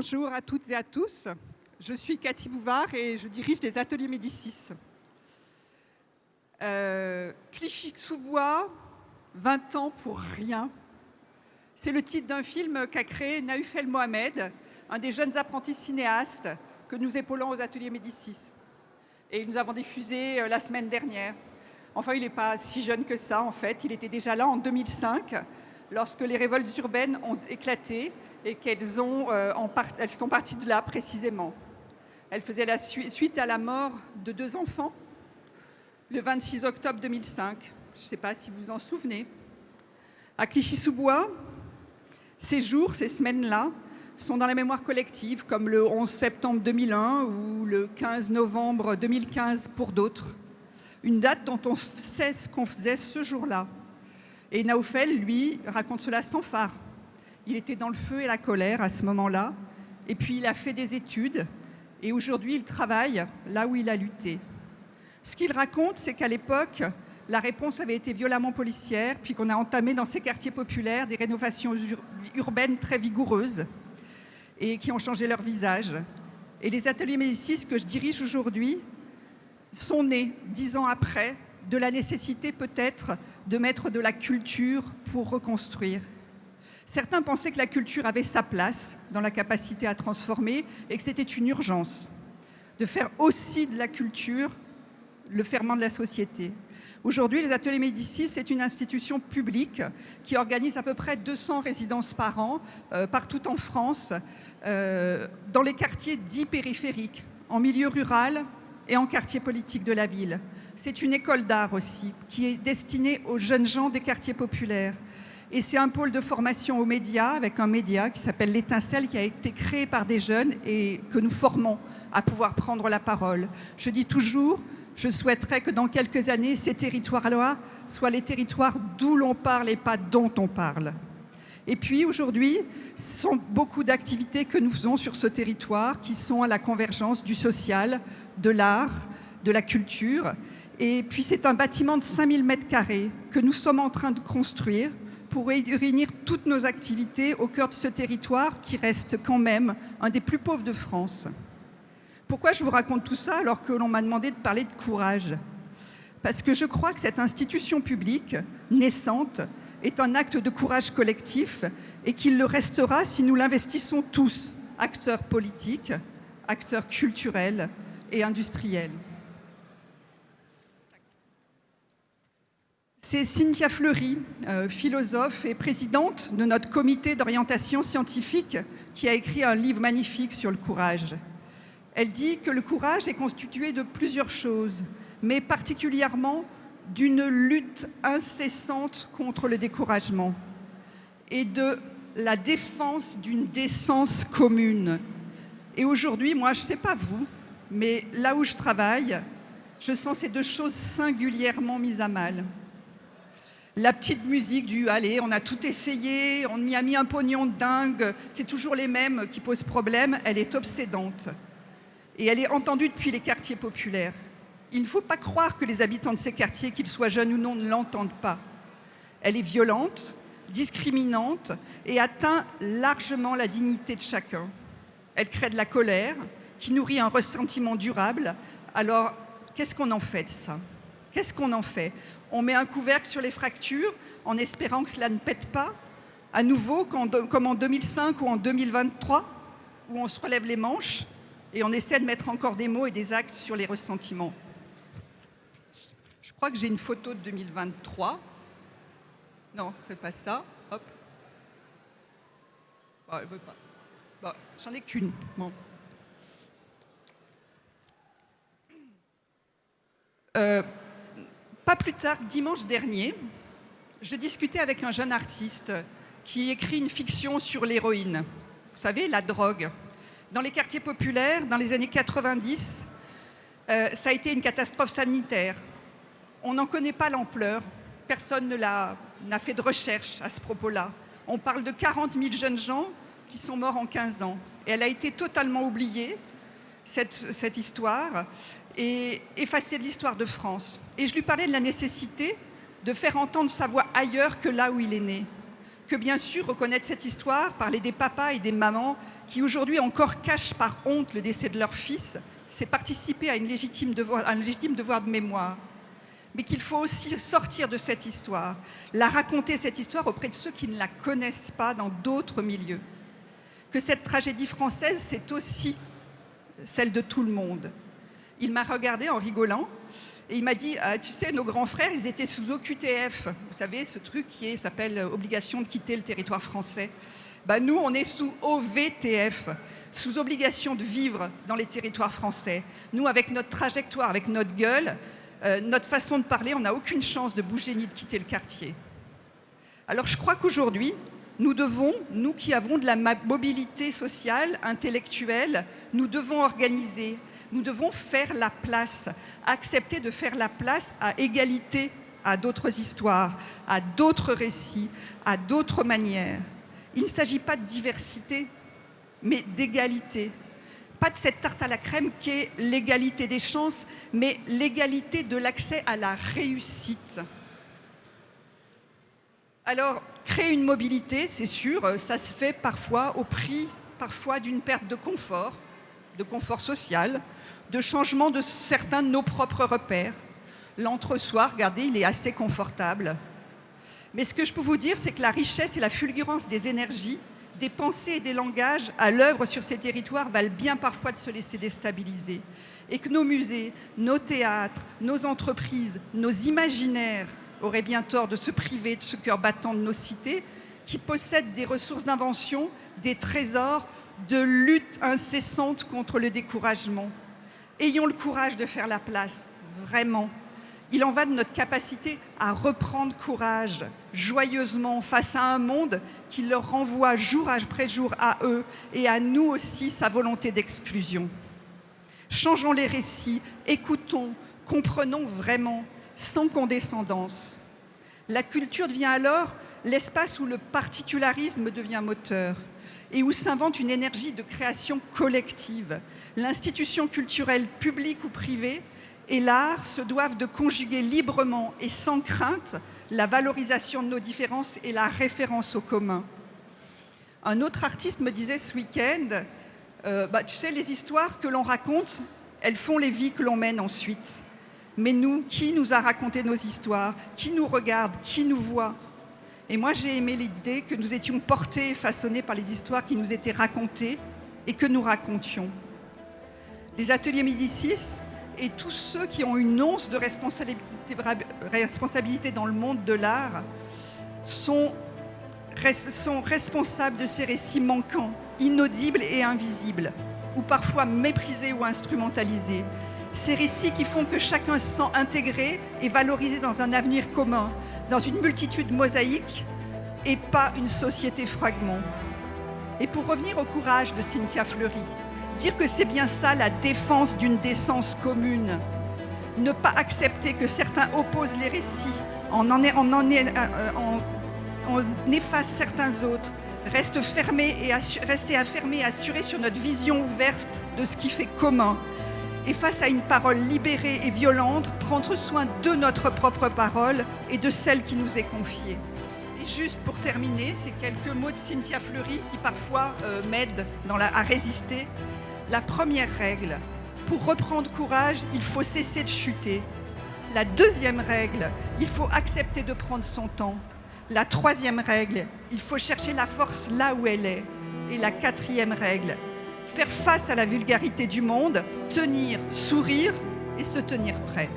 Bonjour à toutes et à tous. Je suis Cathy Bouvard et je dirige les ateliers Médicis. Clichy-sous-Bois, 20 ans pour rien. C'est le titre d'un film qu'a créé Naouf El Mohamed, un des jeunes apprentis cinéastes que nous épaulons aux ateliers Médicis. Et nous avons diffusé la semaine dernière. Enfin, il n'est pas si jeune que ça, en fait. Il était déjà là en 2005, lorsque les révoltes urbaines ont éclaté et qu'elles sont parties de là précisément. Elles faisaient la suite à la mort de 2 enfants, le 26 octobre 2005. Je ne sais pas si vous vous en souvenez. À Clichy-sous-Bois, ces jours, ces semaines-là, sont dans la mémoire collective, comme le 11 septembre 2001 ou le 15 novembre 2015 pour d'autres. Une date dont on sait ce qu'on faisait ce jour-là. Et Naouf El, lui, raconte cela sans phare. Il était dans le feu et la colère à ce moment-là, et puis il a fait des études, et aujourd'hui il travaille là où il a lutté. Ce qu'il raconte, c'est qu'à l'époque, la réponse avait été violemment policière, puis qu'on a entamé dans ces quartiers populaires des rénovations urbaines très vigoureuses, et qui ont changé leur visage. Et les ateliers Médicis que je dirige aujourd'hui sont nés 10 ans après de la nécessité peut-être de mettre de la culture pour reconstruire. Certains pensaient que la culture avait sa place dans la capacité à transformer et que c'était une urgence de faire aussi de la culture le ferment de la société. Aujourd'hui, les ateliers Médicis, c'est une institution publique qui organise à peu près 200 résidences par an, partout en France, dans les quartiers dits périphériques, en milieu rural et en quartier politique de la ville. C'est une école d'art aussi, qui est destinée aux jeunes gens des quartiers populaires. Et c'est un pôle de formation aux médias, avec un média qui s'appelle l'Étincelle, qui a été créé par des jeunes et que nous formons à pouvoir prendre la parole. Je dis toujours, je souhaiterais que dans quelques années, ces territoires-là soient les territoires d'où l'on parle et pas dont on parle. Et puis aujourd'hui, ce sont beaucoup d'activités que nous faisons sur ce territoire qui sont à la convergence du social, de l'art, de la culture. Et puis c'est un bâtiment de 5000 mètres carrés que nous sommes en train de construire pour réunir toutes nos activités au cœur de ce territoire qui reste quand même un des plus pauvres de France. Pourquoi je vous raconte tout ça alors que l'on m'a demandé de parler de courage? Parce que je crois que cette institution publique naissante est un acte de courage collectif et qu'il le restera si nous l'investissons tous, acteurs politiques, acteurs culturels et industriels. C'est Cynthia Fleury, philosophe et présidente de notre comité d'orientation scientifique, qui a écrit un livre magnifique sur le courage. Elle dit que le courage est constitué de plusieurs choses, mais particulièrement d'une lutte incessante contre le découragement et de la défense d'une décence commune. Et aujourd'hui, moi, je ne sais pas vous, mais là où je travaille, je sens ces 2 choses singulièrement mises à mal. La petite musique du « allez, on a tout essayé, on y a mis un pognon de dingue, c'est toujours les mêmes qui posent problème », elle est obsédante. Et elle est entendue depuis les quartiers populaires. Il ne faut pas croire que les habitants de ces quartiers, qu'ils soient jeunes ou non, ne l'entendent pas. Elle est violente, discriminante et atteint largement la dignité de chacun. Elle crée de la colère qui nourrit un ressentiment durable. Alors, qu'est-ce qu'on en fait de ça? Qu'est-ce qu'on en fait? On met un couvercle sur les fractures en espérant que cela ne pète pas, à nouveau comme en 2005 ou en 2023, où on se relève les manches et on essaie de mettre encore des mots et des actes sur les ressentiments. Je crois que j'ai une photo de 2023. Non, c'est pas ça. Hop. Bon, elle veut pas. Bon, j'en ai qu'une. Bon. Pas plus tard que dimanche dernier, je discutais avec un jeune artiste qui écrit une fiction sur l'héroïne. Vous savez, la drogue. Dans les quartiers populaires, dans les années 90, ça a été une catastrophe sanitaire. On n'en connaît pas l'ampleur. Personne n'a fait de recherche à ce propos-là. On parle de 40 000 jeunes gens qui sont morts en 15 ans. Et elle a été totalement oubliée, cette histoire, et effacée de l'histoire de France. Et je lui parlais de la nécessité de faire entendre sa voix ailleurs que là où il est né. que bien sûr reconnaître cette histoire, parler des papas et des mamans qui aujourd'hui encore cachent par honte le décès de leur fils, c'est participer à un légitime devoir de mémoire. Mais qu'il faut aussi sortir de cette histoire, la raconter cette histoire auprès de ceux qui ne la connaissent pas dans d'autres milieux. Que cette tragédie française, c'est aussi celle de tout le monde. Il m'a regardé en rigolant et il m'a dit tu sais, nos grands frères, ils étaient sous OQTF. Vous savez, ce truc qui s'appelle obligation de quitter le territoire français. Nous, on est sous OVTF, sous obligation de vivre dans les territoires français. Nous, avec notre trajectoire, avec notre gueule, notre façon de parler, on n'a aucune chance de bouger ni de quitter le quartier. Alors je crois qu'aujourd'hui, nous devons, nous qui avons de la mobilité sociale, intellectuelle, nous devons organiser, nous devons faire la place, accepter de faire la place à égalité à d'autres histoires, à d'autres récits, à d'autres manières. Il ne s'agit pas de diversité, mais d'égalité. Pas de cette tarte à la crème qui est l'égalité des chances, mais l'égalité de l'accès à la réussite. Alors, créer une mobilité, c'est sûr, ça se fait parfois au prix d'une perte de confort social, de changement de certains de nos propres repères. L'entre-soi, regardez, il est assez confortable. Mais ce que je peux vous dire, c'est que la richesse et la fulgurance des énergies, des pensées et des langages à l'œuvre sur ces territoires valent bien parfois de se laisser déstabiliser. Et que nos musées, nos théâtres, nos entreprises, nos imaginaires auraient bien tort de se priver de ce cœur battant de nos cités qui possèdent des ressources d'invention, des trésors, de lutte incessante contre le découragement. Ayons le courage de faire la place, vraiment. Il en va de notre capacité à reprendre courage, joyeusement, face à un monde qui leur renvoie jour après jour à eux et à nous aussi sa volonté d'exclusion. Changeons les récits, écoutons, comprenons vraiment, sans condescendance. La culture devient alors l'espace où le particularisme devient moteur et où s'invente une énergie de création collective. L'institution culturelle publique ou privée et l'art se doivent de conjuguer librement et sans crainte la valorisation de nos différences et la référence au commun. Un autre artiste me disait ce week-end, tu sais, les histoires que l'on raconte, elles font les vies que l'on mène ensuite. Mais nous, qui nous a raconté nos histoires? Qui nous regarde? Qui nous voit? Et moi, j'ai aimé l'idée que nous étions portés et façonnés par les histoires qui nous étaient racontées et que nous racontions. Les ateliers Médicis et tous ceux qui ont une once de responsabilité dans le monde de l'art sont responsables de ces récits manquants, inaudibles et invisibles, ou parfois méprisés ou instrumentalisés. Ces récits qui font que chacun se sent intégré et valorisé dans un avenir commun, dans une multitude mosaïque et pas une société fragment. Et pour revenir au courage de Cynthia Fleury, dire que c'est bien ça la défense d'une décence commune. Ne pas accepter que certains opposent les récits, en efface certains autres, rester fermé et assuré sur notre vision ouverte de ce qui fait commun. Et face à une parole libérée et violente, prendre soin de notre propre parole et de celle qui nous est confiée. Et juste pour terminer, ces quelques mots de Cynthia Fleury qui parfois m'aident à résister. La première règle, pour reprendre courage, il faut cesser de chuter. La deuxième règle, il faut accepter de prendre son temps. La troisième règle, il faut chercher la force là où elle est. Et la quatrième règle, faire face à la vulgarité du monde, tenir, sourire et se tenir prêt.